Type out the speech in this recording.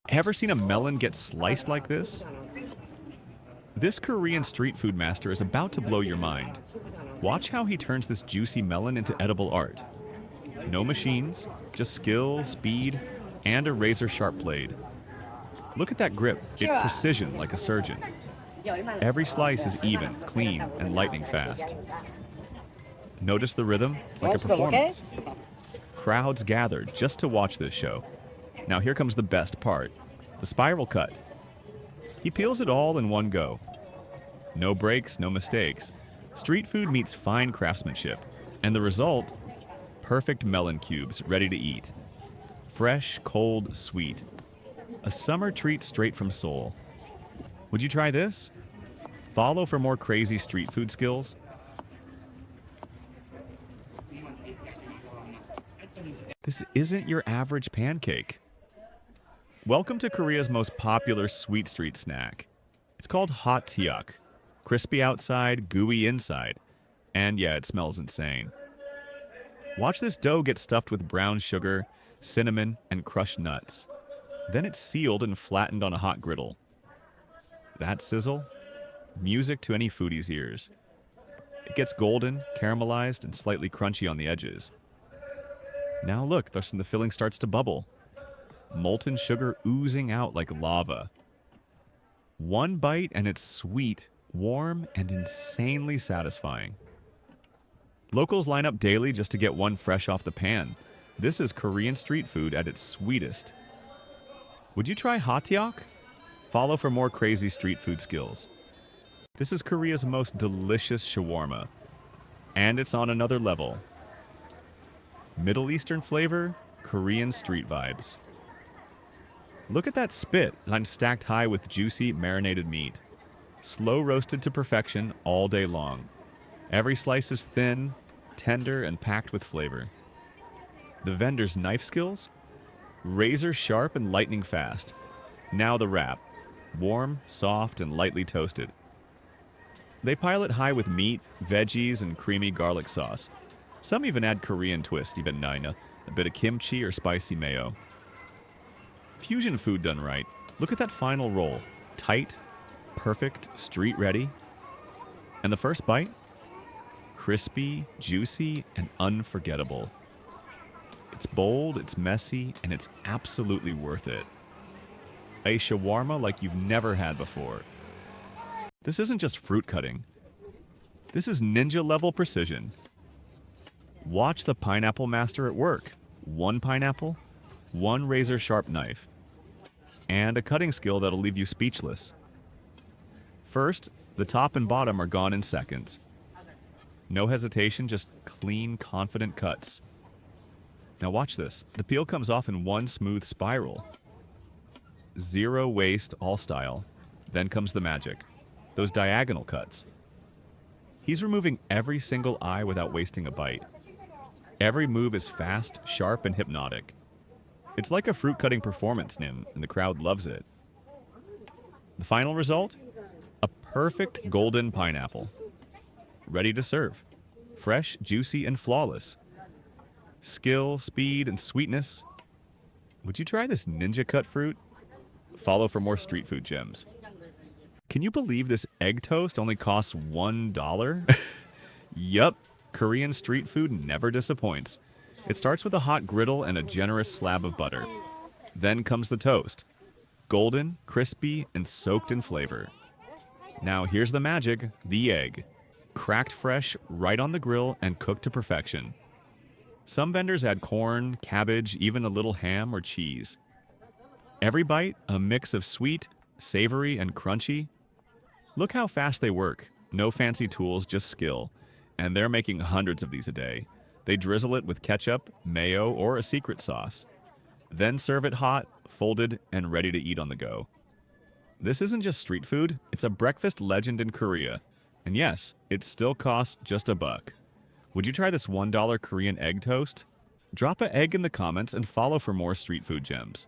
Ever seen a melon get sliced like this? This Korean street food master is about to blow your mind. Watch how he turns this juicy melon into edible art. No machines, just skill, speed, and a razor-sharp blade. Look at that grip, it's precision like a surgeon. Every slice is even, clean, and lightning fast. Notice the rhythm? It's like a performance. Crowds gather just to watch this show. Now here comes the best part, the spiral cut. He peels it all in one go. No breaks, no mistakes. Street food meets fine craftsmanship. And the result? Perfect melon cubes ready to eat. Fresh, cold, sweet. A summer treat straight from Seoul. Would you try this? Follow for more crazy street food skills. This isn't your average pancake. Welcome to Korea's most popular sweet street snack. It's called hot tteok. Crispy outside, gooey inside. And yeah, it smells insane. Watch this dough get stuffed with brown sugar, cinnamon, and crushed nuts. Then it's sealed and flattened on a hot griddle. That sizzle? Music to any foodie's ears. It gets golden, caramelized, and slightly crunchy on the edges. Now look, the filling starts to bubble. Molten sugar oozing out like lava. One bite and it's sweet, warm, and insanely satisfying. Locals line up daily just to get one fresh off the pan. This is Korean street food at its sweetest. Would you try hot tteok? Follow for more crazy street food skills. This is Korea's most delicious shawarma. And it's on another level. Middle Eastern flavor, Korean street vibes. Look at that spit lined stacked high with juicy, marinated meat. Slow roasted to perfection all day long. Every slice is thin, tender, and packed with flavor. The vendor's knife skills? Razor sharp and lightning fast. Now the wrap. Warm, soft, and lightly toasted. They pile it high with meat, veggies, and creamy garlic sauce. Some even add Korean twist, even naina, a bit of kimchi or spicy mayo. Fusion food done right. Look at that final roll. Tight, perfect, street ready. And the first bite? Crispy, juicy, and unforgettable. It's bold, it's messy, and it's absolutely worth it. A shawarma like you've never had before. This isn't just fruit cutting. This is ninja-level precision. Watch the pineapple master at work. One pineapple, one razor-sharp knife, and a cutting skill that'll leave you speechless. First, the top and bottom are gone in seconds. No hesitation, just clean, confident cuts. Now watch this. The peel comes off in one smooth spiral. Zero waste, all style. Then comes the magic. Those diagonal cuts. He's removing every single eye without wasting a bite. Every move is fast, sharp, and hypnotic. It's like a fruit cutting performance, Nim, and the crowd loves it. The final result? A perfect golden pineapple. Ready to serve. Fresh, juicy, and flawless. Skill, speed, and sweetness. Would you try this ninja cut fruit? Follow for more street food gems. Can you believe this egg toast only costs $1? Yup, Korean street food never disappoints. It starts with a hot griddle and a generous slab of butter. Then comes the toast. Golden, crispy, and soaked in flavor. Now here's the magic, the egg. Cracked fresh, right on the grill, and cooked to perfection. Some vendors add corn, cabbage, even a little ham or cheese. Every bite, a mix of sweet, savory, and crunchy. Look how fast they work. No fancy tools, just skill. And they're making hundreds of these a day. They drizzle it with ketchup, mayo, or a secret sauce. Then serve it hot, folded, and ready to eat on the go. This isn't just street food, it's a breakfast legend in Korea. And yes, it still costs just $1. Would you try this $1 Korean egg toast? Drop an egg in the comments and follow for more street food gems.